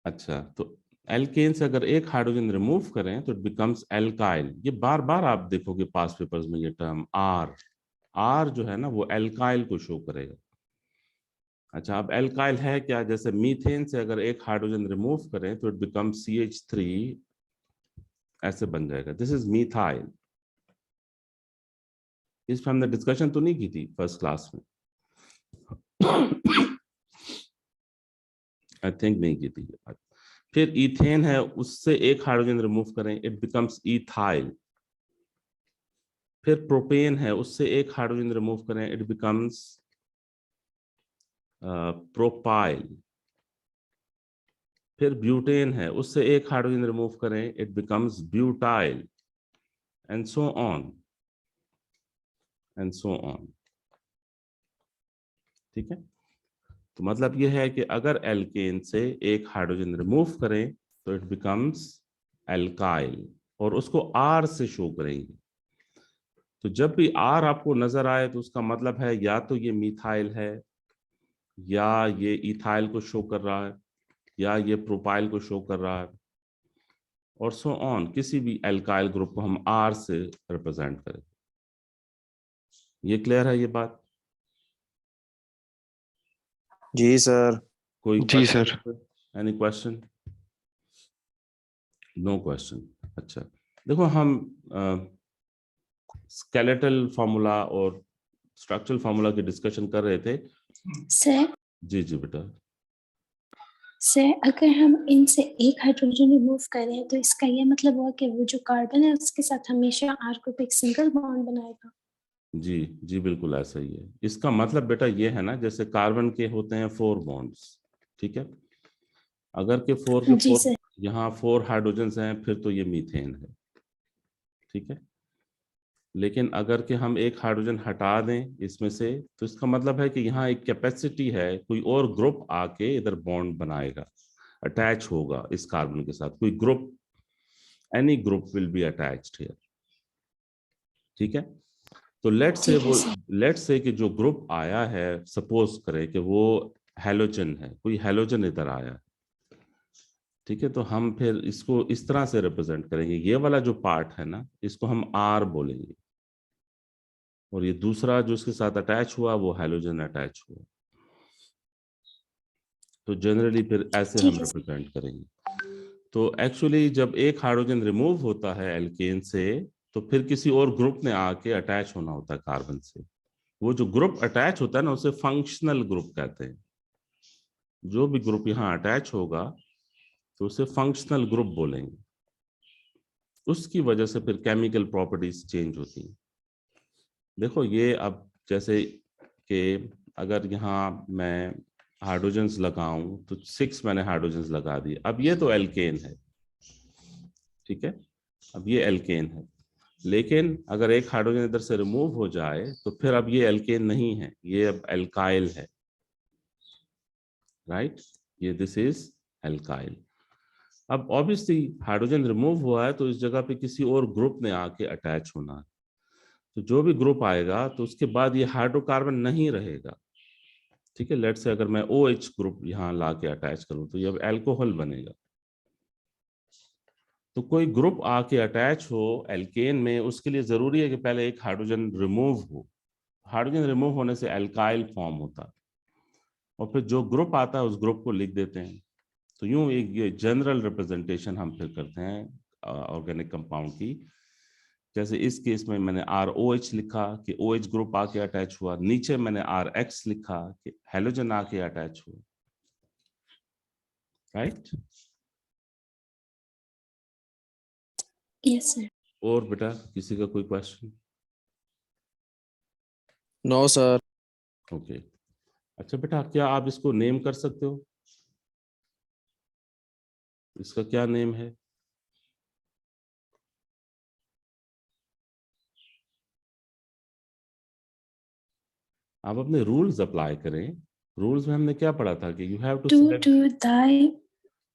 अच्छा, तो एल्केन से अगर एक हाइड्रोजन रिमूव करें तो इट बिकम्स एल्काइल। ये बार बार आप देखोगे पास पेपर्स में ये टर्म आर। आर जो है ना वो एल्काइल को शो करेगा। अच्छा, अब एल्काइल है क्या? जैसे मीथेन से अगर एक हाइड्रोजन रिमूव करें तो इट बिकम्स CH3, ऐसे बन जाएगा। This is methyl. इस पर हमने डिस्कशन तो नहीं की थी फर्स्ट क्लास में? आई थिंक नहीं की थी ये बात। फिर इथेन है, उससे एक हाइड्रोजन रिमूव करें, इट बिकम्स इथाइल। फिर प्रोपेन है, उससे एक हाइड्रोजन रिमूव करें, इट बिकम्स प्रोपाइल। फिर ब्यूटेन है, उससे एक हाइड्रोजन रिमूव करें, it becomes butyl, and so on and so on. ठीक है, तो मतलब यह है कि अगर एल्केन से एक हाइड्रोजन रिमूव करें तो इट बिकम्स एल्काइल, और उसको आर से शो करेंगे। तो जब भी आर आपको नजर आए तो उसका मतलब है या तो ये मिथाइल है, या ये इथाइल को शो कर रहा है, या ये प्रोपाइल को शो कर रहा है, और सो ऑन। किसी भी एल्काइल ग्रुप को हम आर से रिप्रेजेंट करें। ये क्लियर है ये बात? जी सर। कोई जी sir. Question? Any question? No question. अच्छा, देखो हम स्केलेटल फार्मूला और स्ट्रक्चरल फार्मूला की डिस्कशन कर रहे थे। सर जी जी बेटा। सर अगर हम इनसे एक हाइड्रोजन रिमूव करें तो इसका ये मतलब हुआ कि वो जो कार्बन है उसके साथ हमेशा आर ग्रुप एक सिंगल बॉन्ड बनाएगा। जी जी बिल्कुल ऐसा ही है। इसका मतलब बेटा ये है ना, जैसे कार्बन के होते हैं 4 बॉन्ड्स, ठीक है? अगर के 4 के जी 4 सर। यहाँ 4 हाइड्रोजन्स हैं, फिर तो ये मीथेन है, ठीक है? लेकिन अगर के हम एक हाइड्रोजन हटा दें इसमें से, तो इसका मतलब है कि यहाँ एक कैपेसिटी है, कोई और ग्रुप आके इधर बॉन्ड बनाएगा, अटैच होगा इस कार्बन के साथ। कोई group, any group will be attached here, ठीक है? तो लेट्स से कि जो ग्रुप आया है, सपोज करें कि वो हैलोजन है, कोई हैलोजन इधर आया है, ठीक है? तो हम फिर इसको इस तरह से रिप्रेजेंट करेंगे। ये वाला जो पार्ट है ना, इसको हम आर बोलेंगे, और ये दूसरा जो इसके साथ अटैच हुआ वो हैलोजन अटैच हुआ। तो जनरली फिर ऐसे हम रिप्रेजेंट करेंगे। तो एक्चुअली जब एक हाइड्रोजन रिमूव होता है एल्केन से, तो फिर किसी और ग्रुप ने आके अटैच होना होता है कार्बन से। वो जो ग्रुप अटैच होता है ना, उसे फंक्शनल ग्रुप कहते हैं। जो भी ग्रुप यहाँ अटैच होगा तो उसे फंक्शनल ग्रुप बोलेंगे। उसकी वजह से फिर केमिकल प्रॉपर्टीज चेंज होती हैं। देखो ये अब जैसे कि अगर यहाँ मैं हाइड्रोजन्स लगाऊं तो 6 मैंने हाइड्रोजन्स लगा दिए, अब ये तो एल्केन है, ठीक है? अब ये एल्केन है, लेकिन अगर एक हाइड्रोजन इधर से रिमूव हो जाए तो फिर अब ये एल्केन नहीं है, ये अब एल्काइल है, राइट? ये दिस इज एल्काइल। अब ऑब्वियसली हाइड्रोजन रिमूव हुआ है तो इस जगह पे किसी और ग्रुप ने आके अटैच होना है। तो जो भी ग्रुप आएगा तो उसके बाद ये हाइड्रोकार्बन नहीं रहेगा, ठीक है? लेट्स से अगर मैं OH ग्रुप यहाँ ला के अटैच करूँ तो ये अब एल्कोहल बनेगा। तो कोई ग्रुप आके अटैच हो एल्केन में, उसके लिए जरूरी है कि पहले एक हाइड्रोजन रिमूव हो। हाइड्रोजन रिमूव होने से एल्काइल फॉर्म होता है, और फिर जो ग्रुप आता है उस ग्रुप को लिख देते हैं। तो यूं एक ये जनरल रिप्रेजेंटेशन हम फिर करते हैं ऑर्गेनिक कंपाउंड की। जैसे इस केस में मैंने ROH लिखा कि OH ग्रुप आके अटैच हुआ, नीचे मैंने RX लिखा कि हेलोजन आके अटैच हुआ, राइट? Yes sir. और बेटा किसी का कोई क्वेश्चन? No sir. ओके। अच्छा बेटा, क्या आप इसको नेम कर सकते हो? इसका क्या नेम है? आप अपने रूल्स अप्लाई करें। रूल्स में हमने क्या पढ़ा था कि you have to to select. To die.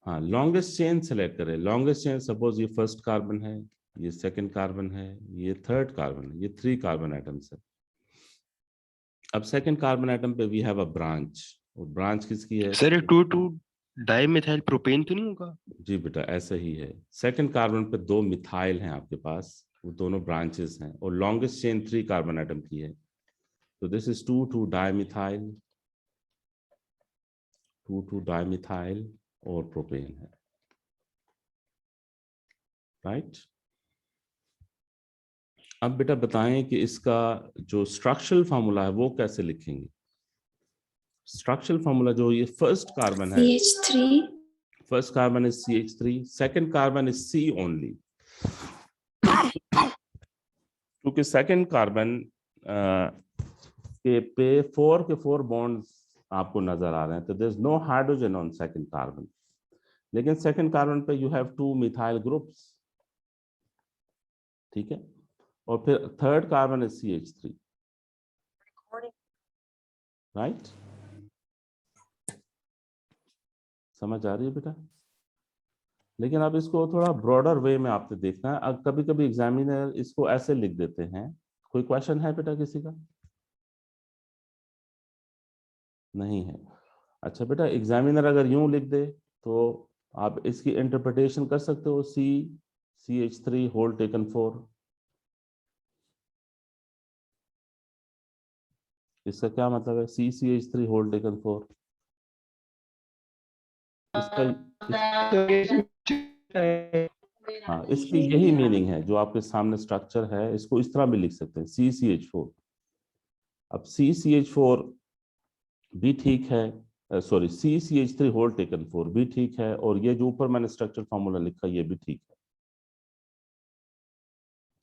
हाँ, लॉन्गेस्ट चेन सेलेक्ट करें। लॉन्गेस्ट चेन, सपोज ये फर्स्ट कार्बन है, ये सेकंड कार्बन है, ये थर्ड कार्बन है, ये 3 कार्बन एटम्स है। अब सेकंड कार्बन एटम पे वी हैव अ ब्रांच, और ब्रांच किसकी है? सर ये 2 2 डाई मिथाइल प्रोपेन तो नहीं होगा? जी बेटा ऐसा ही है। सेकंड कार्बन पे 2 मिथाइल हैं आपके पास, वो दोनों ब्रांचेस हैं, और लॉन्गेस्ट चेन 3 कार्बन एटम की है। तो दिस इज 2 डाइमिथाइल, 2 डाइमिथाइल और प्रोपेन है, राइट। अब बेटा बताएं कि इसका जो स्ट्रक्चरल फार्मूला है वो कैसे लिखेंगे। स्ट्रक्चरल फार्मूला जो ये फर्स्ट कार्बन है, CH3 first carbon is CH3, second carbon is C only, क्योंकि सेकंड कार्बन के पे 4 के 4 बॉन्ड्स आपको नजर आ रहे हैं, तो there is no hydrogen on second carbon. लेकिन सेकंड कार्बन पे यू हैव 2 मिथाइल ग्रुप्स, ठीक है। और फिर third carbon is CH3, right. समझ आ रही है बेटा? लेकिन अब इसको थोड़ा ब्रॉडर वे में आपने देखना है। अब कभी कभी एग्जामिनर इसको ऐसे लिख देते हैं। कोई क्वेश्चन है बेटा किसी का? नहीं है। अच्छा बेटा, एग्जामिनर अगर यूं लिख दे तो आप इसकी इंटरप्रिटेशन कर सकते हो, CH3 होल टेकन 4। इसका क्या मतलब है, CH3 होल टेकन 4? इसका हाँ, इसकी यही मीनिंग है। जो आपके सामने स्ट्रक्चर है इसको इस तरह भी लिख सकते हैं, CCH4। अब CCH4 भी ठीक है, सॉरी CCH3 होल टेकन 4 भी ठीक है, और ये जो ऊपर मैंने स्ट्रक्चर फॉर्मूला लिखा ये भी ठीक है,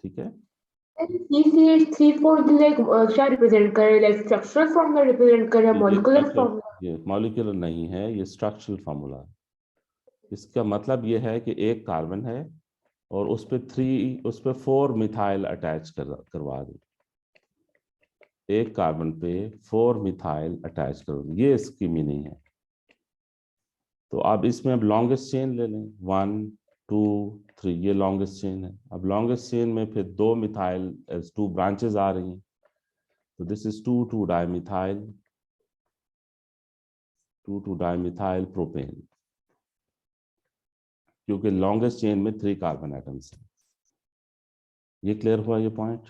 ठीक है। CCH34 क्या रिप्रेजेंट करे, लाइक स्ट्रक्चरल फॉर्मूला रिप्रेजेंट करे, मॉलिक्यूलर फॉर्मूला? ये मॉलिक्यूलर नहीं है, ये स्ट्रक्चरल फॉर्मूला है। इसका मतलब ये है कि एक कार्बन है और उस पे 4 मिथाइल अटैच करवा दें। एक कार्बन पे 4 मिथाइल अटैच करो, ये इसकी मीनिंग है। तो अब इसमें अब लॉन्गेस्ट चेन ले लें, 1 2 3, ये लॉन्गेस्ट चेन है। अब लॉन्गेस्ट चेन में फिर 2 मिथाइल 2 ब्रांचेस आ रही हैं, तो this is 2 dimethyl, 2 dimethyl propane, क्योंकि लॉन्गेस्ट चेन में 3 कार्बन एटम्स हैं। ये क्लियर हुआ ये पॉइंट?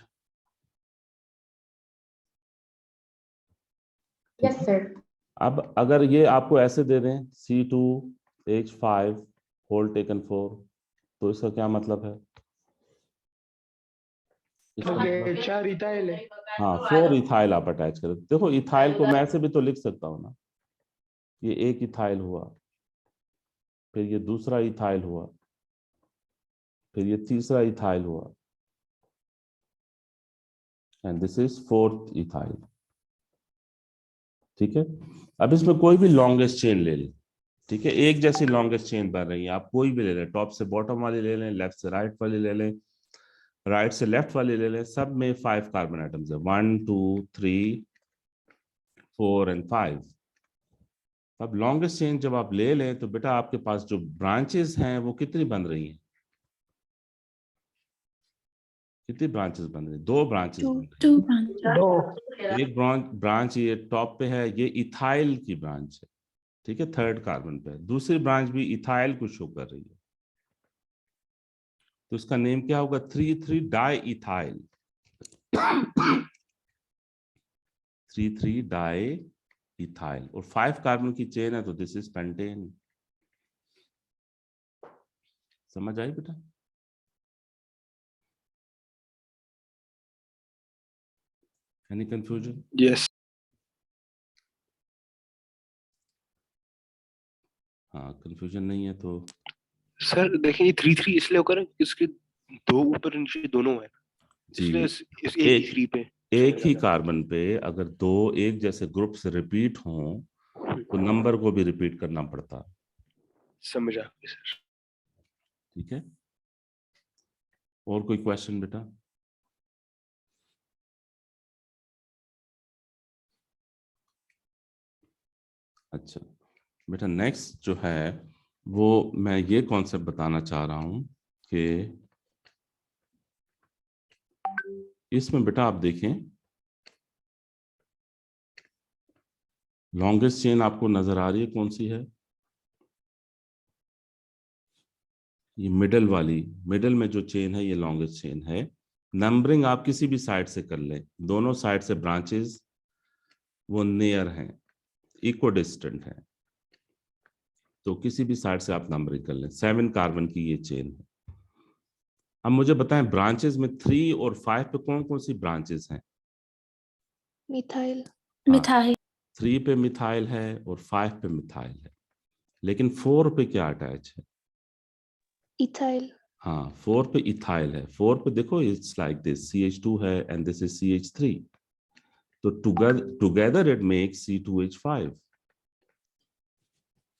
Yes sir. अब अगर ये आपको ऐसे दे दें C2H5 होल टेकन 4, तो इसका क्या मतलब है? इसका मतलब 4 इथाइल है। हाँ, 4 इथाइल आप अटैच करें। देखो इथाइल को मैं ऐसे भी तो लिख सकता हूँ ना, ये एक इथाइल हुआ, फिर ये दूसरा इथाइल हुआ, फिर ये तीसरा इथाइल हुआ, and this is 4th ethyl, ठीक है। अब इसमें कोई भी लॉन्गेस्ट चेन ले लें, ठीक है, एक जैसी लॉन्गेस्ट चेन बन रही है, आप कोई भी ले लें, टॉप से बॉटम वाली ले लें, लेफ्ट से राइट वाली ले लें, राइट से लेफ्ट वाली ले लें, सब में 5 कार्बन एटम्स है, 1 2 3 4 एंड 5। अब लॉन्गेस्ट चेन जब आप ले लें तो बेटा आपके पास जो ब्रांचेस हैं वो कितनी बन रही हैं? कितनी ब्रांचेस बन रही हैं? 2 ब्रांचेस बन रही two branches. हैं। एक ब्रांच ये टॉप पे है, ये इथाइल की ब्रांच है, ठीक है, थर्ड कार्बन पे। दूसरी ब्रांच भी इथाइल को शो कर रही है, तो इसका नेम क्या होगा? 3 डाई इथाइल, 3 डाई इथाइल, और 5 कार्बन की चेन है, तो दिस इज पेंटेन। समझ आई बेटा? Any confusion? यस हाँ, कंफ्यूजन नहीं है तो सर। देखिए ये 3 इसलिए होकर इसके 2 ऊपर नीचे दोनों है, जी, इसलिए इस एक ही 3 पे एक ही कार्बन पे अगर 2 एक जैसे ग्रुप से रिपीट हों तो नंबर को भी रिपीट करना पड़ता है, समझ आ गई सर। ठीक है। और कोई क्वेश्चन बेटा? अच्छा बेटा, नेक्स्ट जो है वो मैं ये कॉन्सेप्ट बताना चाह रहा हूं कि इसमें बेटा आप देखें, लॉन्गेस्ट चेन आपको नजर आ रही है कौन सी है? ये मिडल में जो चेन है ये लॉन्गेस्ट चेन है। नंबरिंग आप किसी भी साइड से कर लें, दोनों साइड से ब्रांचेस वो नियर हैं, इक्व डिस्टेंट है, तो किसी भी साइड से आप नंबरिंग कर लें। 7 कार्बन की ये चेन है। अब मुझे बताएं ब्रांचेस में 3 और 5 पे कौन कौन सी ब्रांचेस हैं? मिथाइल। मिथाइल। 3 पे मिथाइल है और 5 पे मिथाइल है, लेकिन 4 पे क्या अटैच है? इथाइल। हाँ, 4 पे इथाइल है। 4 पे देखो इट्स लाइक दिस, CH2 है एंड दिस इज CH3, तो टुगेदर इट मेक्स C2H5।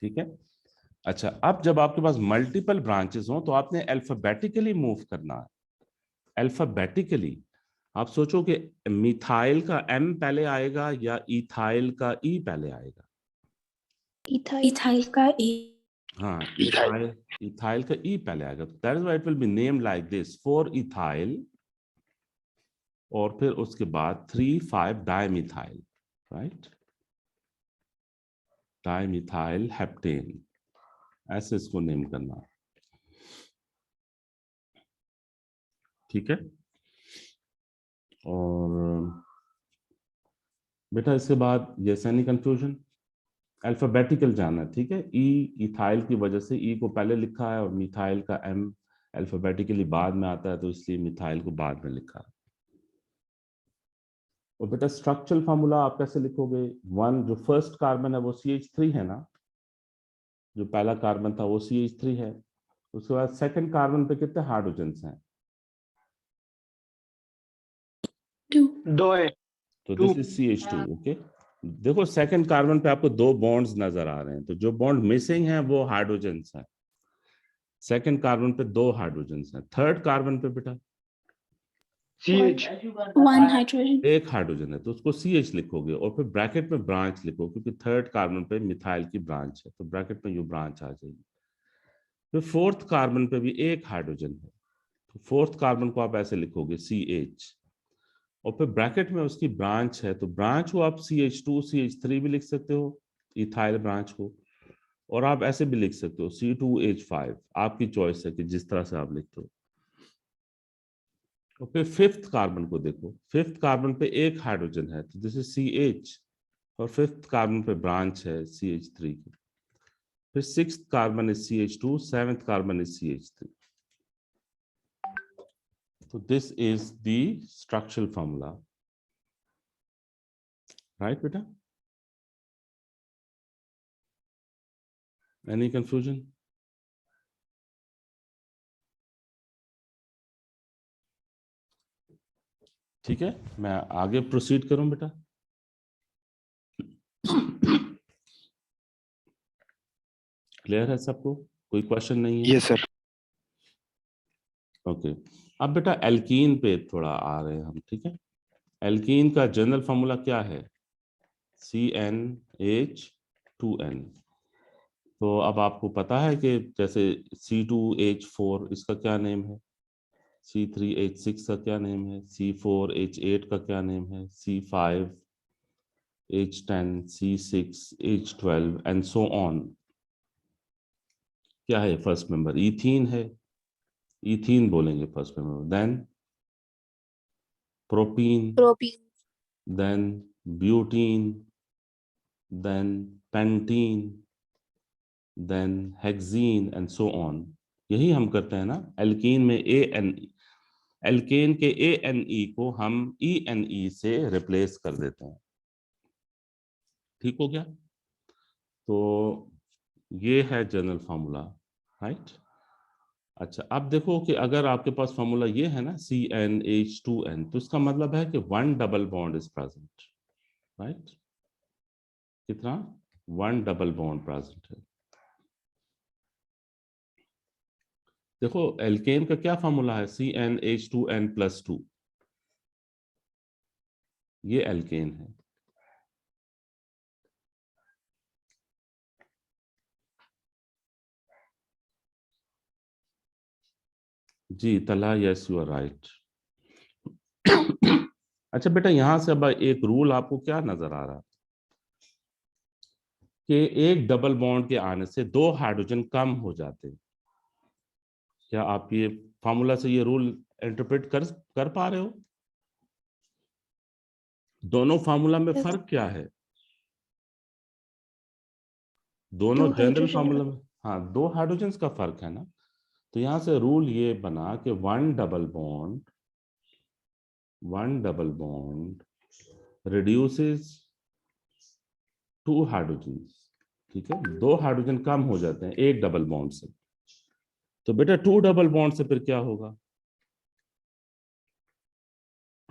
ठीक है। अच्छा, अब जब आपके पास मल्टीपल ब्रांचेस हो तो आपने अल्फाबेटिकली मूव करना है। अल्फाबेटिकली आप सोचो कि मिथाइल का M पहले आएगा या इथाइल का E पहले आएगा? इथाइल। इथाइल का ए। हाँ, इथाइल का E पहले आएगा। That is why it will be name like this, 4 ethyl और फिर उसके बाद 3,5 डाइमिथाइल, राइट? डाइमिथाइल हेप्टेन, ऐसे इसको नेम करना। ठीक है। और बेटा इसके बाद यस एनी कंफ्यूजन? अल्फाबेटिकल जाना, ठीक है। ई इथाइल की वजह से ई को पहले लिखा है और मिथाइल का M अल्फाबेटिकली बाद में आता है, तो इसलिए मिथाइल को बाद में लिखा है। और बेटा स्ट्रक्चरल फार्मूला आप कैसे लिखोगे? 1 जो फर्स्ट कार्बन है वो CH3 है ना, जो पहला कार्बन था वो CH3 है। उसके बाद सेकंड कार्बन पे कितने हाइड्रोजन्स हैं? 2। 2 है। तो Two. This is CH2। Okay, देखो सेकंड कार्बन पे आपको 2 बॉन्ड्स नजर आ रहे हैं, तो जो बॉन्ड मिसिंग है वो हाइड्रोजन्स हैं। सेकंड कार्बन पे 2 हाइड्रोजन्स हैं। थर्ड कार्बन पे बेटा CH. 1 हाइड्रोजन। 1 हाइड्रोजन है, तो उसको CH लिखोगे और फिर ब्रैकेट में ब्रांच लिखो, क्योंकि थर्ड कार्बन पे मिथाइल की ब्रांच है, तो ब्रैकेट में ये ब्रांच आ जाएगी। फिर फोर्थ कार्बन पे भी 1 हाइड्रोजन है, तो फोर्थ कार्बन को आप ऐसे लिखोगे CH, और फिर ब्रैकेट में उसकी ब्रांच है, तो ब्रांच को आप CH2 CH3 भी लिख सकते हो, इथाइल ब्रांच को, और आप ऐसे भी लिख सकते हो C2H5, आपकी चॉइस है कि जिस तरह से आप लिखते हो। और फिर फिफ्थ कार्बन को देखो, फिफ्थ कार्बन पे 1 हाइड्रोजन है, तो दिस इज CH, और फिफ्थ कार्बन पे ब्रांच है CH3 की। फिर sixth carbon is CH2, seventh carbon is CH3। So this is the structural formula, right beta? Any confusion? ठीक है, मैं आगे प्रोसीड करूं बेटा? क्लियर है सबको? कोई क्वेश्चन नहीं है? Yes sir. ओके, अब बेटा एल्कीन पे थोड़ा आ रहे हैं हम, ठीक है। एल्कीन का जनरल फॉर्मूला क्या है? CnH2n। तो अब आपको पता है कि जैसे C2H4 इसका क्या नेम है, C3H6 का क्या नेम है, C4H8 का क्या नेम है, C5H10, C6H12 and so on. क्या है फर्स्ट मेंबर? इथीन है, इथीन बोलेंगे first member. Then propene, propene. Then butene, then pentene, then hexene and so on. यही हम करते हैं ना एल्कीन में। एल्केन के ANE को हम ENE से रिप्लेस कर देते हैं। ठीक हो गया? तो ये है जनरल फार्मूला, राइट? अच्छा, अब देखो कि अगर आपके पास फार्मूला ये है ना CnH2n, तो इसका मतलब है कि 1 double bond is present, right? कितना? 1 डबल बॉन्ड प्रेजेंट है। देखो एल्केन का क्या फार्मूला है? CnH2n+2। ये एल्केन है। जी तला, यस यू आर राइट। अच्छा बेटा, यहां से अब एक रूल आपको क्या नजर आ रहा है कि एक डबल बॉन्ड के आने से 2 हाइड्रोजन कम हो जाते हैं। क्या आप ये फॉर्मूला से ये रूल इंटरप्रेट कर पा रहे हो? दोनों फॉर्मूला में Yes. फर्क क्या है? दोनों दो जनरल हाइड्रोजन फॉर्मूला में, हाँ, दो हाइड्रोजन्स का फर्क है ना। तो यहां से रूल ये बना कि one double bond reduces two hydrogens. ठीक है, दो हाइड्रोजन कम हो जाते हैं एक डबल बॉन्ड से। तो बेटा टू डबल बॉन्ड से फिर क्या होगा?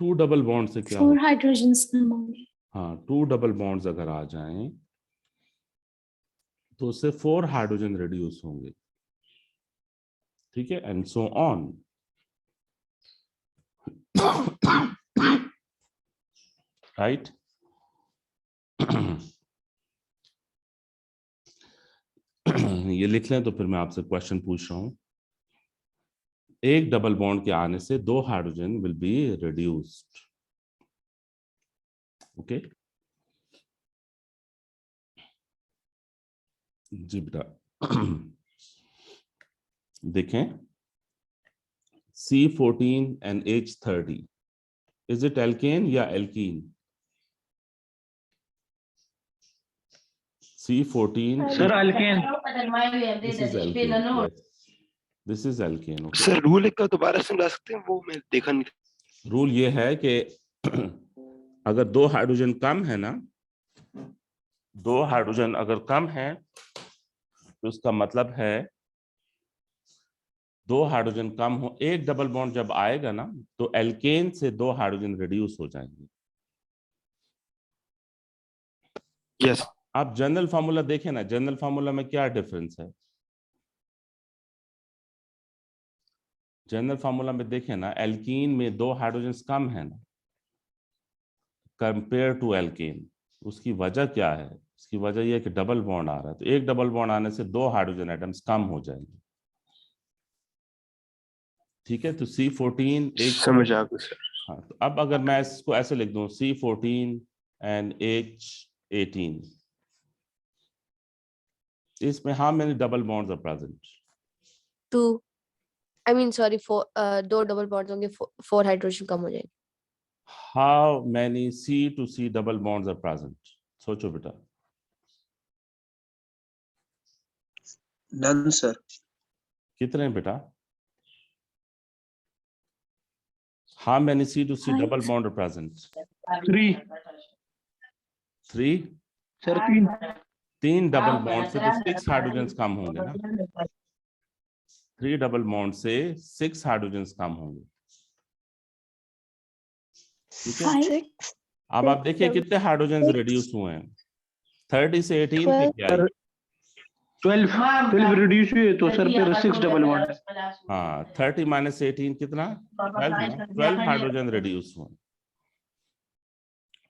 टू डबल बॉन्ड से क्या 4 होगा? हाइड्रोजन्स कम होंगे। हाँ, टू डबल बॉन्ड्स अगर आ जाएं तो उससे 4 हाइड्रोजन रिड्यूस होंगे। ठीक है, एंड सो ऑन। राइट। ये लिख लें तो फिर मैं आपसे क्वेश्चन पूछ रहा हूं। एक डबल बॉन्ड के आने से 2 hydrogen will be reduced. Okay जी बेटा। देखें, C14 and H30, is it alkane या alkene? C14 sir alkane. this is alkane, yes. This is alkane, okay. Sir rule एक का दोबारा समझा सकते हैं, वो मैं देखा नहीं। रूल ये है कि अगर 2 हाइड्रोजन कम है ना, 2 हाइड्रोजन अगर कम है तो उसका मतलब है 2 हाइड्रोजन कम हो, एक डबल बॉन्ड जब आएगा ना तो एल्केन से 2 हाइड्रोजन रिड्यूस हो जाएंगे। यस। आप जनरल फार्मूला देखें ना, जनरल फार्मूला में क्या डिफरेंस है? जनरल फार्मूला में देखें ना, एल्कीन में 2 हाइड्रोजन कम है ना कंपेयर टू एल्केन। उसकी वजह क्या है? उसकी वजह यह है कि डबल बॉन्ड आ रहा है, तो एक डबल बॉन्ड आने से 2 हाइड्रोजन एटम्स कम हो जाएंगे। ठीक है, तो C14 एक समझ आ गया सर। हाँ, तो अब अगर मैं इसको ऐसे लिख दूं C14 and H18, इसमें how many double bonds are present? 2 I mean sorry 4 दो डबल बॉन्ड्स होंगे 4 हाइड्रोजन कम हो जाएंगे। How many C to C double bonds are present? सोचो बेटा। None, sir. कितने हैं बेटा? How many C to C double bond are present? 3 3? Sir 3 double bond से तो 6 हाइड्रोजन कम होंगे ना। 3 डबल बॉन्ड से 6 हाइड्रोजन कम होंगे। ठीक है, 6 अब आप देखिए कितने हाइड्रोजन रिड्यूस हुए हैं। 30 से 18 पे क्या है? 12 रिड्यूस हुए तो सर फिर 6 डबल बॉन्ड। हाँ, 30 माइनस 18 कितना? 12 हाइड्रोजन रिड्यूस हुए।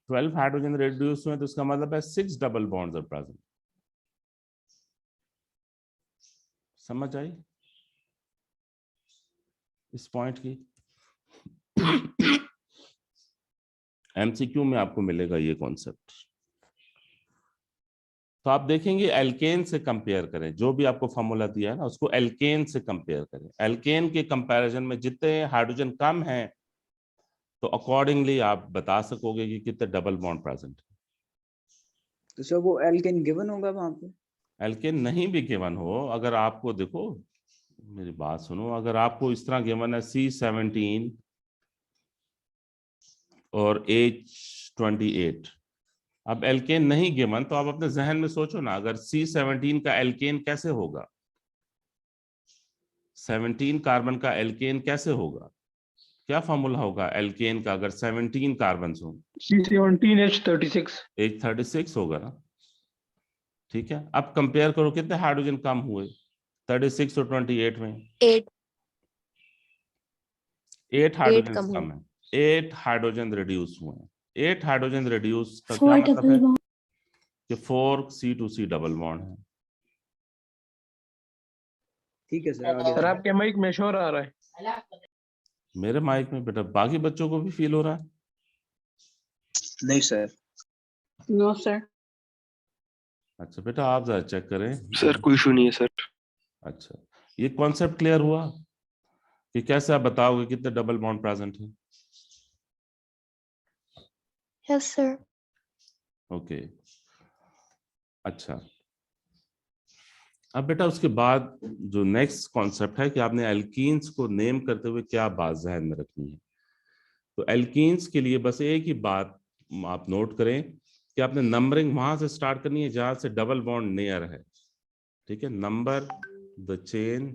12 हाइड्रोजन रिड्यूस हुए तो इसका मतलब है 6 डबल बॉन्ड्स आर प्रेजेंट। समझ आई इस पॉइंट की? एमसीक्यू में आपको मिलेगा ये कॉन्सेप्ट। तो आप देखेंगे एल्केन से कंपेयर करें, जो भी आपको फॉर्मूला दिया है ना उसको एल्केन से कंपेयर करें। एल्केन के कंपैरिजन में जितने हाइड्रोजन कम हैं तो अकॉर्डिंगली आप बता सकोगे कि कितने डबल बॉन्ड प्रेजेंट है। तो सर वो एल्केन गिवन होगा वहां पे? एल्केन नहीं भी गिवन हो, अगर आपको देखो मेरी बात सुनो, अगर आपको इस तरह गिवन है C17 और H28, अब एल्केन नहीं गिवन तो आप अपने जहन में सोचो ना, अगर C17 का एल्केन कैसे होगा, 17 कार्बन का एल्केन कैसे होगा? क्या फॉर्मूला होगा एल्केन का अगर 17 कार्बन हो? C17H36 H36 होगा ना। ठीक है, अब कंपेयर करो कितने हाइड्रोजन कम हुए 36 और 28 में? 8 हाइड्रोजन कम है, 8 हाइड्रोजन रिड्यूस हुए हैं। 8 हाइड्रोजन रिड्यूस का क्या मतलब है कि 4 C2C डबल बॉन्ड है। ठीक है सर, आगे सर आपके माइक में शोर आ रहा है। मेरे माइक में बेटा, बाकी बच्चों को भी फील हो रहा है? नहीं सर। No sir. अच्छा बेटा, आप जरा चेक करें। सर कोई इशू नहीं है सर। अच्छा, ये कॉन्सेप्ट क्लियर हुआ? कि कैसे आप बताओगे कितने डबल बॉन्ड प्रेजेंट है? Yes, sir. ओके, अच्छा। अब बेटा उसके बाद जो नेक्स्ट कॉन्सेप्ट है कि आपने एल्कीन्स को नेम करते हुए क्या बात जहन में रखनी है। तो एल्कीन्स के लिए बस एक ही बात आप नोट करें कि आपने नंबरिंग वहां से स्टार्ट करनी है जहां से डबल बॉन्ड नियर है। ठीक है, number the chain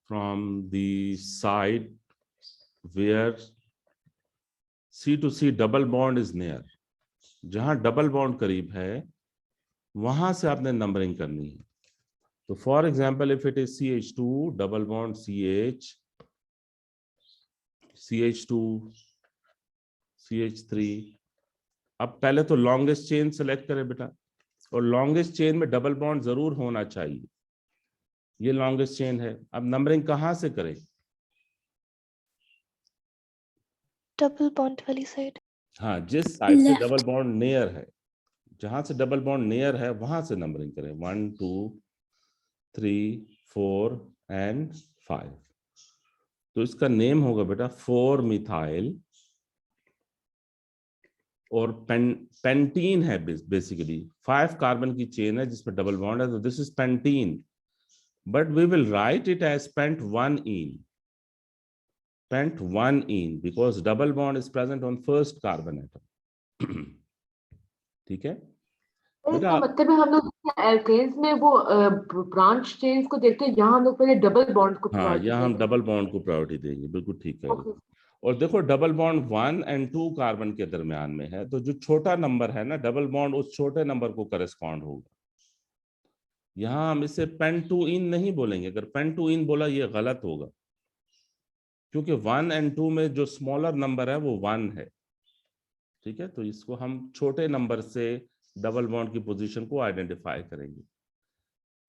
from the side where C to C double bond is near. जहां डबल बॉन्ड करीब है वहां से आपने नंबरिंग करनी है। तो for example if it is CH2 double bond CH, CH2, CH3। अब पहले तो लॉन्गेस्ट चेन सेलेक्ट करें बेटा, और लॉन्गेस्ट चेन में डबल बॉन्ड जरूर होना चाहिए। ये लॉन्गेस्ट चेन है। अब नंबरिंग कहां से करें? Double bond वाली side. हाँ, जिस साइड से Left. डबल बॉन्ड नियर है, जहां से डबल बॉन्ड नियर है वहां से नंबरिंग करें। 1 2 3 4 एंड 5। तो इसका नेम होगा बेटा 4 मिथाइल, और पेंटीन है बेसिकली। 5 कार्बन की चेन है जिसमें डबल बॉन्ड है, तो this is pentene, but we will write it as pent 1-ene, pent 1-ene because double bond is present on first carbon atom। ठीक है बेटा? इसका मतलब है हम लोग एल्केन्स में वो ब्रांच चेन्स को देखते हैं, यहाँ हम लोग पहले डबल बॉन्ड को हाँ, प्रायोरिटी यहाँ हम देंगे। डबल बॉन्ड को प्रायोरिटी देंगे, बिल्कुल ठीक कह रहे ओके। हो। और देखो डबल बॉन्ड 1 और 2 कार्बन के दरमियान में है, तो जो छोटा नंबर है ना, डबल बॉन्ड उस छोटे नंबर को करस्पॉन्ड होगा। यहाँ हम इसे पेंटूइन नहीं बोलेंगे। अगर पेंटूइन बोला ये गलत होगा, क्योंकि 1 और 2 में जो स्मॉलर नंबर है वो 1 है। ठीक है, तो इसको हम छोटे नंबर से डबल बॉन्ड की पोजीशन को आइडेंटिफाई करेंगे।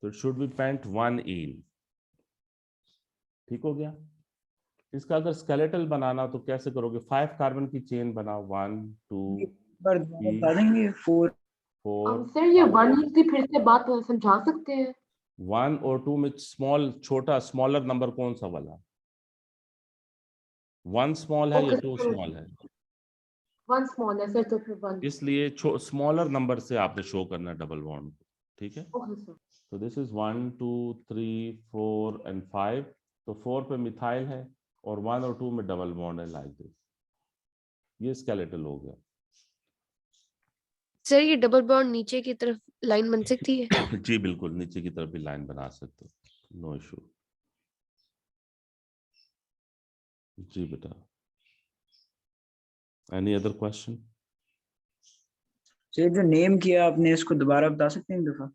तो it should be paint 1-ene। ठीक हो गया? इसका अगर स्केलेटल बनाना तो कैसे करोगे? 5 कार्बन की चेन बनाओ, 1 2 पर बता देंगे 4 4 सर ये 5। 1 की फिर से बात समझा सकते हैं? 1 और 2 में स्मॉलर नंबर कौन सा वाला? 1 स्मॉल है या ओके 2 सर, स्मॉल है? 1 स्मॉल है सर, तो फिर 1। इसलिए स्मॉलर नंबर से आपने शो करना है डबल बॉन्ड को। ठीक है, ओके सर। तो दिस इज 1 2 3 4 एंड 5। तो 4 पे मिथाइल है और 1 और 2 में डबल बॉन्ड है, लाइक दिस। ये स्केलेटल हो गया। सर ये डबल बॉन्ड नीचे की तरफ लाइन बन सकती है? जी बिल्कुल, नीचे की तरफ भी लाइन बना सकते हो, नो इशू। जी बेटा, एनी अदर क्वेश्चन? से जो नेम किया आपने इसको दोबारा बता सकते हैं एक दफा?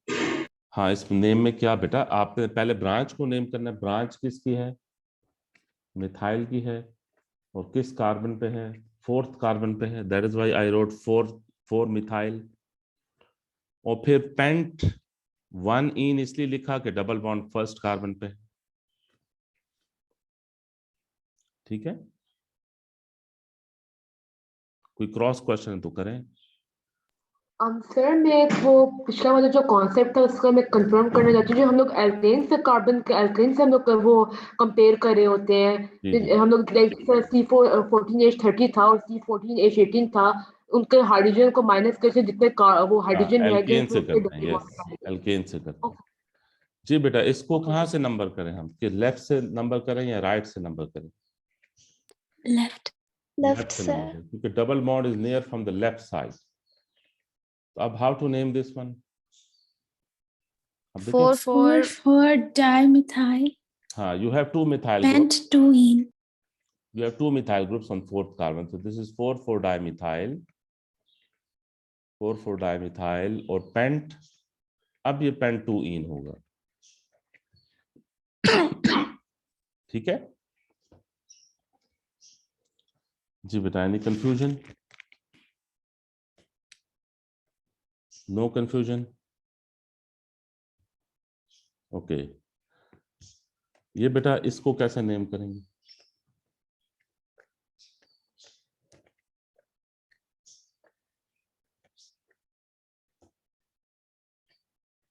हाँ, इस नेम में क्या बेटा, आपने पहले ब्रांच को नेम करना है। ब्रांच किसकी है? मिथाइल की है। और किस कार्बन पे है? 4th कार्बन पे है। That is why I wrote 4 methyl. और फिर पेंट 1-ene इसलिए लिखा कि डबल बॉन्ड फर्स्ट कार्बन पे है। ठीक है, कोई क्रॉस क्वेश्चन तो करें। सर मैं वो पिछला वाला जो कॉन्सेप्ट था उसका मैं कंफर्म करना चाहती हूँ। जो हम लोग एल्केन से कार्बन के एल्केन से हम लोग वो कंपेयर कर रहे होते जी जी हैं, हम लोग C14H30 था और C14H18 था, उनके हाइड्रोजन को माइनस करके जितने वो हाँ, हाइड्रोजन रह गए एल्केन फिर से उसके करते हैं, डबल यस, बॉन्ड। एल्केन से करते हैं। ओके जी बेटा, इसको ओके कहाँ से नंबर करें हम? कि लेफ्ट से नंबर करें या राइट से नंबर करें? Left. लेफ्ट Left, से sir. नंबर करें, क्योंकि double bond is near from the left side. तो अब how to name this one? अब देखिए, 4 dimethyl हाँ, you have 2 methyl groups. pent 2-ene. You have 2 methyl groups on 4th carbon. So this is 4,4-dimethyl. 4,4-dimethyl और paint, अब ये paint 2-ene होगा। ठीक है जी बेटा, any confusion? No confusion? Okay, ये बेटा इसको कैसे नेम करेंगे?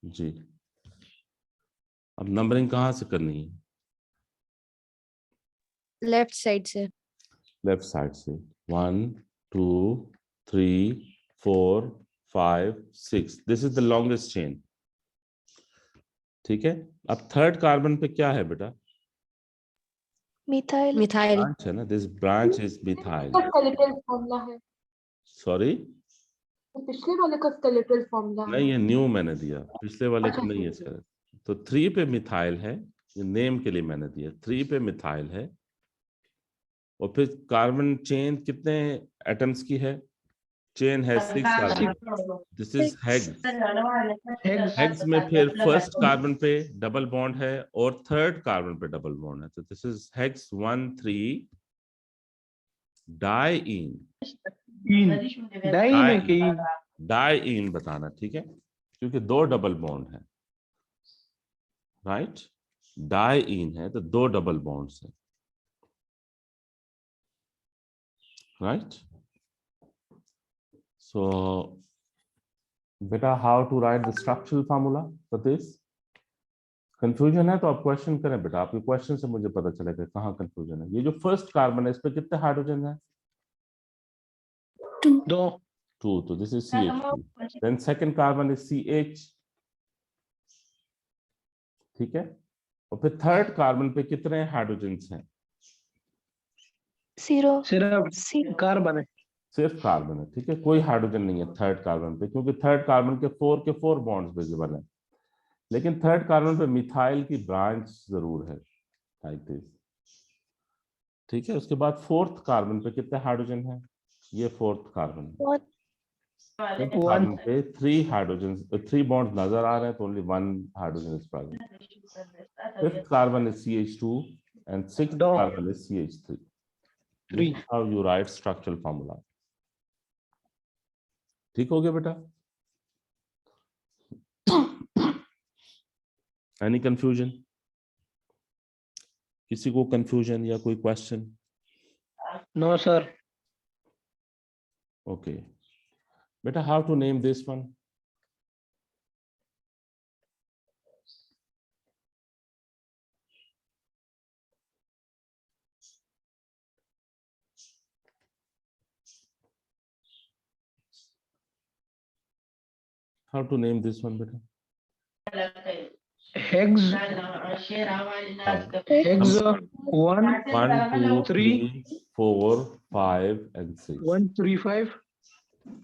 जी, अब नंबरिंग कहाँ से करनी है? लेफ्ट साइड से। लेफ्ट साइड से 1 2 3 4 5 6 this is the longest chain. ठीक है, अब थर्ड कार्बन पे क्या है बेटा? Methyl. मिथाइल। ब्रांच है ना, दिस ब्रांच इज मिथाइल। का स्केलेटल फॉर्मूला है, सॉरी, तो पिछले वाले का स्केलेटल फॉर्मूला है। नहीं ये न्यू मैंने दिया, पिछले वाले अच्छा, का नहीं है ठीक है। इसका। तो 3 पे मिथाइल है, ये नेम के लिए मैंने दिया, 3 पे मिथाइल है। और फिर कार्बन चेन कितने एटम्स की है? चेन है 6 carbon, this is hex. Hex में फिर फर्स्ट कार्बन पे डबल बॉन्ड है और थर्ड कार्बन पे डबल बॉन्ड है, तो this is hex 1 3 diene. Diene बताना, ठीक है, क्योंकि 2 डबल बॉन्ड है, राइट? डाइईन है तो 2 डबल बॉन्ड्स है, राइट? सो बेटा, how to write the structural formula for this? Confusion है तो आप क्वेश्चन करें बेटा, आपके क्वेश्चन से मुझे पता चलेगा कहाँ कंफ्यूजन है। ये जो फर्स्ट कार्बन है इस पे कितने हाइड्रोजन है? 2, तो this is CH2। Then second carbon is CH, ठीक है। और फिर थर्ड कार्बन पे कितने हाइड्रोजन्स हैं? 0. सिर्फ Zero. कार्बन है। सिर्फ कार्बन है, ठीक है, कोई हाइड्रोजन नहीं है थर्ड कार्बन पे, क्योंकि थर्ड कार्बन के 4 बॉन्ड्स विजिबल है। लेकिन थर्ड कार्बन पे मिथाइल की ब्रांच जरूर है, लाइक दिस, ठीक है। उसके बाद फोर्थ कार्बन पे कितने हाइड्रोजन है? ये फोर्थ कार्बन है। One. फिफ्थ कार्बन पे 3 हाइड्रोजन, 3 बॉन्ड्स नजर आ रहे हैं, तो only 1 hydrogen is present. Fifth carbon is CH2 and sixth दो। carbon is CH3. This is how you write structural formula. ठीक हो गया बेटा? Any confusion? किसी को confusion या कोई question? No sir. Okay. Beta, how to name this one? How to name this one, beta? Hex hex 1 1 2 3 3 4 5 and 6. 1 3 5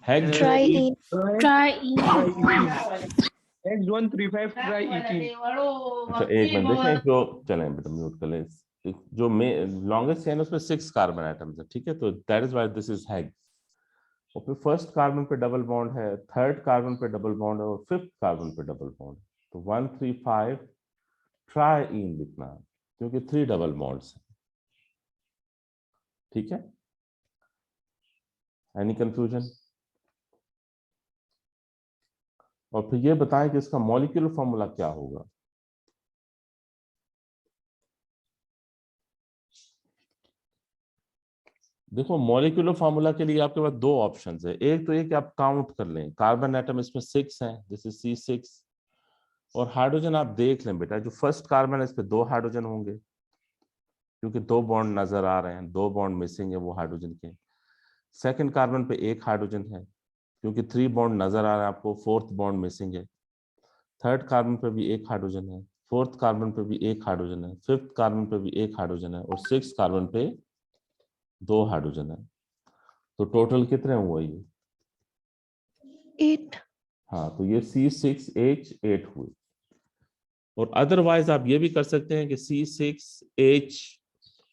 Hex Triene. Try hex 1 3 5 try 18। अच्छा एक मिनट देखें, जो चलें बेटा म्यूट कर लें। जो लॉन्गेस्ट चेन उसमें 6 कार्बन एटम्स है, ठीक है, तो that is why this is hex. और फिर फर्स्ट कार्बन पे डबल बॉन्ड है, थर्ड कार्बन पे डबल बॉन्ड है और फिफ्थ कार्बन पे डबल बॉन्ड है, तो 1 3 5 ट्राईन लिखना है, क्योंकि 3 डबल बॉन्ड्स है, ठीक है। Any confusion? और फिर ये बताएं कि इसका मॉलिक्यूलर फॉर्मूला क्या होगा? देखो मॉलिक्यूलर फॉर्मूला के लिए आपके पास 2 ऑप्शंस है। एक तो ये कि आप काउंट कर लें, कार्बन एटम इसमें 6 हैं, दिस इज C6। और हाइड्रोजन आप देख लें बेटा, जो फर्स्ट कार्बन है इस पे 2 हाइड्रोजन होंगे, क्योंकि 2 बॉन्ड नजर आ रहे हैं, 2 बॉन्ड मिसिंग है वो हाइड्रोजन के। सेकंड कार्बन पे 1 हाइड्रोजन है, क्योंकि 3 बॉन्ड नजर आ रहे हैं आपको, 4th बॉन्ड मिसिंग है। थर्ड कार्बन पे भी 1 हाइड्रोजन है, 4th कार्बन पे भी 1 हाइड्रोजन है, 5th कार्बन पे भी 1 हाइड्रोजन है और 6th कार्बन पे 2 हाइड्रोजन है। तो टोटल कितने हुए ये? 8. हाँ, तो ये C6H8 हुए। और अदरवाइज आप ये भी कर सकते हैं कि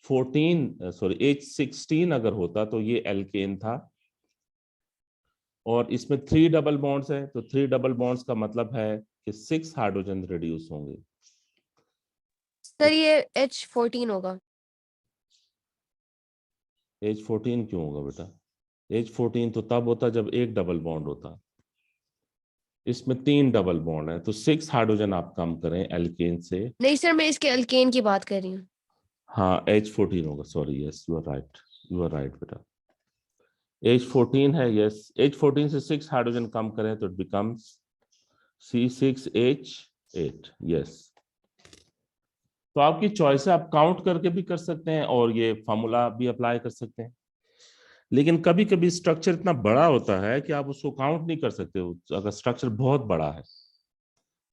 H16 अगर होता तो ये एल्केन था, और इसमें 3 डबल बॉन्ड्स है, तो 3 डबल बॉन्ड्स का मतलब है कि 6 हाइड्रोजन रिड्यूस होंगे। सर ये H14 होगा। H14 क्यों होगा बेटा? H14 तो तब होता जब 1 डबल बॉन्ड होता, इसमें 3 डबल बॉन्ड है, तो 6 हाइड्रोजन आप कम करें एल्केन से। नहीं सर, मैं इसके अल्केन की बात कर रही हूँ। हाँ H14 होगा, sorry, yes you are right बेटा, H14 है, यस। H14 से 6 हाइड्रोजन कम करें तो इट बिकम्स C6H8, यस। तो आपकी चॉइस है, आप काउंट करके भी कर सकते हैं और ये फॉर्मूला भी अप्लाई कर सकते हैं। लेकिन कभी कभी स्ट्रक्चर इतना बड़ा होता है कि आप उसको काउंट नहीं कर सकते हो। अगर स्ट्रक्चर बहुत बड़ा है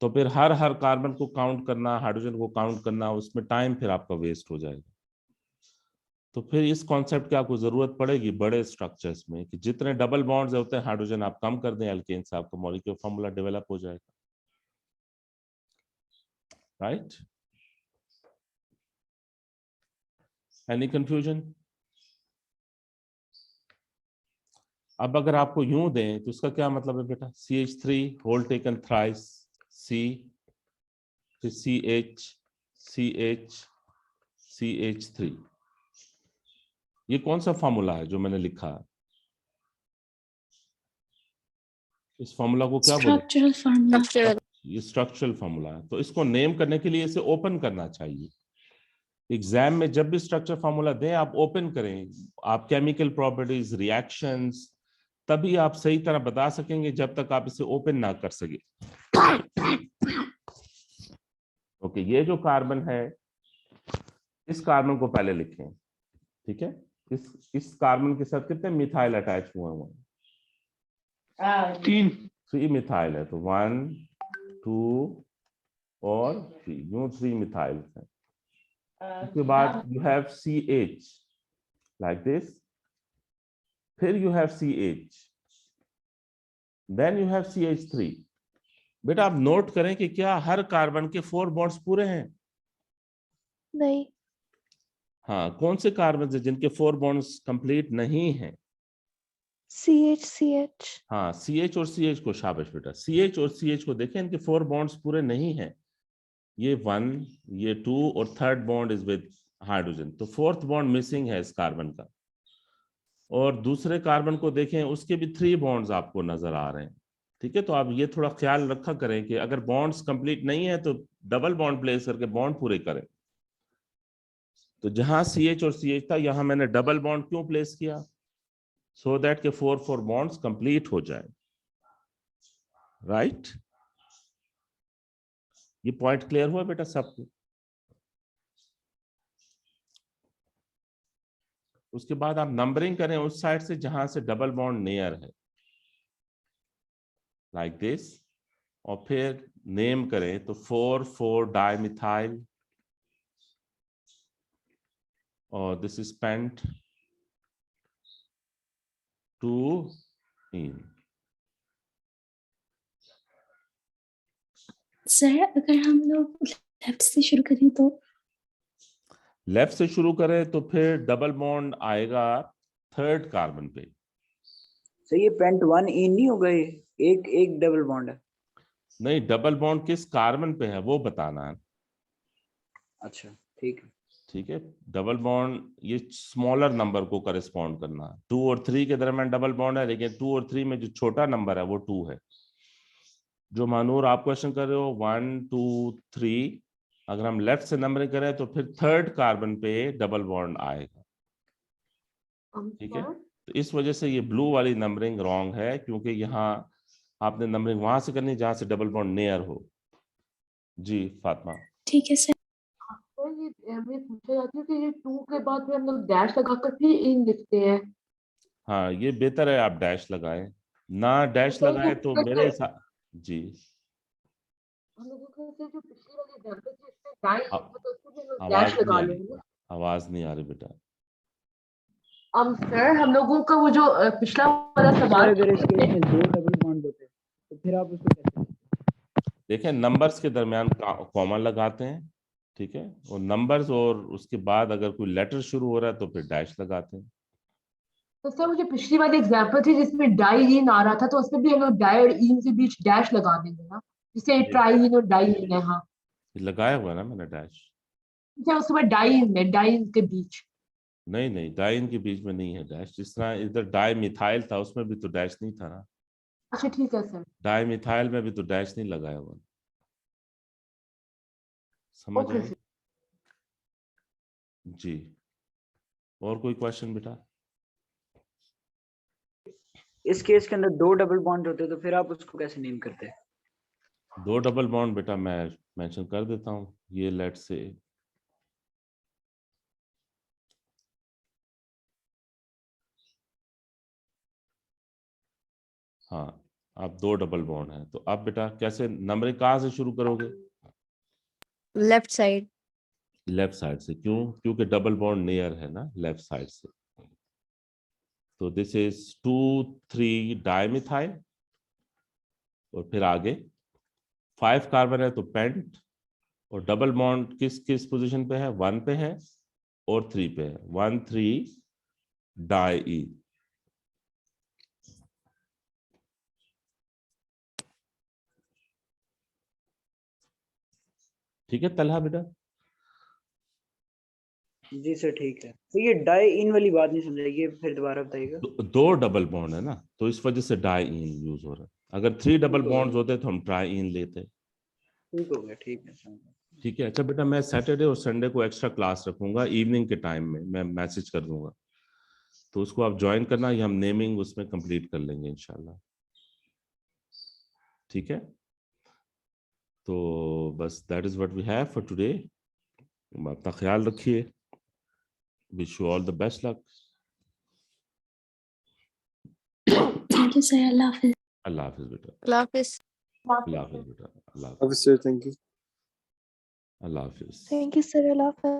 तो फिर हर कार्बन को काउंट करना, हाइड्रोजन को काउंट करना, उसमें टाइम फिर आपका वेस्ट हो जाएगा। तो फिर इस कॉन्सेप्ट की आपको जरूरत पड़ेगी बड़े स्ट्रक्चर्स में कि जितने डबल बॉन्ड्स होते हैं हाइड्रोजन आप कम कर दें एल्केन से, आपका मॉलिक्यूलर फॉर्मूला डेवलप हो जाएगा। राइट? Any confusion? अब अगर आपको यूं दें तो इसका क्या मतलब है बेटा? CH3 whole taken thrice, C, फिर CH, CH, CH3। ये कौन सा फॉर्मूला है जो मैंने लिखा है? इस फॉर्मूला को क्या बोलते हैं? Structural formula. Structural. ये स्ट्रक्चरल फॉर्मूला है। तो इसको नेम करने के लिए इसे ओपन करना चाहिए। एग्जाम में जब भी स्ट्रक्चर फॉर्मूला दें आप ओपन करें, आप केमिकल प्रॉपर्टीज, रिएक्शंस, तभी आप सही तरह बता सकेंगे जब तक आप इसे ओपन ना कर सके। ओके, ये जो कार्बन है इस कार्बन को पहले लिखें, ठीक है? इस कार्बन के साथ कितने मिथाइल अटैच हुए हैं? 3 मिथाइल है। तो 1, 2 और 3, यूं 3 मिथाइल हैं। उसके बाद you have CH like this, फिर you have CH, then you have CH3। बेटा आप नोट करें कि क्या हर कार्बन के 4 बॉन्ड्स पूरे हैं? नहीं। हाँ, कौन से कार्बन है जिनके 4 बॉन्ड्स कंप्लीट नहीं हैं? CH हाँ, CH और CH को, शाबाश बेटा, CH और CH को देखें, इनके 4 बॉन्ड्स पूरे नहीं हैं। ये 1, ये 2 और third bond is with hydrogen, तो 4th बॉन्ड मिसिंग है इस कार्बन का। और दूसरे कार्बन को देखें, उसके भी 3 बॉन्ड्स आपको नजर आ रहे हैं, ठीक है? तो आप ये थोड़ा ख्याल रखा करें कि अगर बॉन्ड्स कंप्लीट नहीं है तो डबल बॉन्ड प्लेस करके बॉन्ड पूरे करें। तो जहां CH और CH था, यहां मैंने डबल बॉन्ड क्यों प्लेस किया? सो दैट के 4 बॉन्ड्स कंप्लीट हो जाए। राइट? ये पॉइंट क्लियर हुआ बेटा सबको? उसके बाद आप नंबरिंग करें उस साइड से जहां से डबल बॉन्ड नियर है, लाइक दिस, और फिर नेम करें तो 4 डाइमिथाइल, और this is pent 2 ene. Sir अगर हम लोग लेफ्ट से शुरू करें तो? लेफ्ट से शुरू करें तो फिर डबल बॉन्ड आएगा 3rd कार्बन पे। सर ये पेंट 1 इन नहीं होगा, ये एक डबल बॉन्ड है? नहीं, डबल बॉन्ड किस कार्बन पे है वो बताना है। अच्छा ठीक है। ठीक है, डबल बॉन्ड ये स्मॉलर नंबर को करस्पॉन्ड करना है। 2 और 3 के दरमियान डबल बॉन्ड है, लेकिन 2 और 3 में जो छोटा नंबर है वो 2 है। जो मानूर आप क्वेश्चन कर रहे हो 1, 2, 3, अगर हम लेफ्ट से नंबरिंग करें तो फिर 3rd कार्बन पे डबल बॉन्ड आएगा। ठीक है, तो इस वजह से ये ब्लू वाली नंबरिंग रॉन्ग है, क्योंकि यहाँ आपने नंबरिंग वहां से करनी जहां से डबल बॉन्ड नियर हो। जी फातिमा। ठीक है सर। सर ये मैं पूछना चाहती हूँ कि ये 2 के बाद में हम लोग डैश लगाकर फिर इन लिखते हैं। हाँ, ये बेहतर है आप डैश लगाएं, ना डैश लगाएं तो मेरे साथ। जी हम लोगों को जो पिछली वाली एग्जांपल थी इसमें दाएं आ- तो उसको भी हम लोग आवाज डैश लगा नहीं आ लेंगे। रही, आवाज नहीं आ रही बेटा। सर हम लोगों का वो जो पिछला वाला सर सवाल अगर इस केस में 2 डबल बॉन्ड होते तो फिर आप उसको कैसे? देखें, नंबर्स के दरमियान कॉमा लगाते हैं, ठीक है, और नंबर्स और उसके बाद अगर कोई लेटर शुरू हो रहा है तो फिर डैश लगाते हैं। तो सर मुझे पिछली वाली एग्जांपल थी जिसमें डाई इन आ रहा था, तो उसमें भी हम लोग डाई और इन के बीच डैश लगा देंगे ना, जिसे ट्राई इन और डाई इन है। हाँ लगाया हुआ ना मैंने डैश। क्या उसके बाद डाई इन में, डाई इन के बीच? नहीं नहीं, डाइन के बीच में नहीं है डैश। जिस तरह इधर डाई मिथाइल था उसमें भी तो डैश नहीं था ना। अच्छा ठीक है सर। डाई मिथाइल में भी तो डैश नहीं लगाया हुआ। समझ ओके आई? सर। जी, और कोई क्वेश्चन बेटा? इस केस के अंदर 2 डबल बॉन्ड होते तो फिर आप उसको कैसे नेम करते? 2 डबल बॉन्ड बेटा मैं मेंशन कर देता हूँ। ये लेट से हाँ, आप 2 डबल बॉन्ड है, तो अब बेटा कैसे नंबरिंग कहाँ से शुरू करोगे? Left side. लेफ्ट साइड से। क्यों? क्योंकि डबल बॉन्ड नियर है ना लेफ्ट साइड से। तो दिस इज 2,3 डाइमिथाइल, और फिर आगे 5 कार्बन है तो पेंट, और डबल बॉन्ड किस किस पोजीशन पे है? 1 पे है और 3 पे है। 1,3 डाई। ठीक है तलहा बेटा? जी सर ठीक है। तो ये डाई इन वाली बात नहीं समझा, ये फिर दोबारा बताइएगा। 2 डबल बॉन्ड है ना, तो इस वजह से डाई इन यूज हो रहा है। अगर 3 डबल बॉन्ड्स होते तो हम ट्राई इन लेते। ठीक हो गया, ठीक है सर। ठीक है। अच्छा बेटा, मैं सैटरडे और संडे को एक्स्ट्रा क्लास रखूंगा इवनिंग के टाइम में, मैं मैसेज कर दूंगा, तो उसको आप ज्वाइन करना, ये हम नेमिंग उसमें कंप्लीट कर लेंगे इंशाल्लाह। ठीक है, तो बस that is what we have for today. अपना ख्याल रखिए, wish you all the best luck. Thank you sir, अल्लाह हाफिज। अल्लाह हाफिज बेटा। अल्लाह हाफिज। अल्लाह हाफिज बेटा। अल्लाह हाफिज। Officer, thank you. Allah Hafiz. Thank you, sir. Allah Hafiz.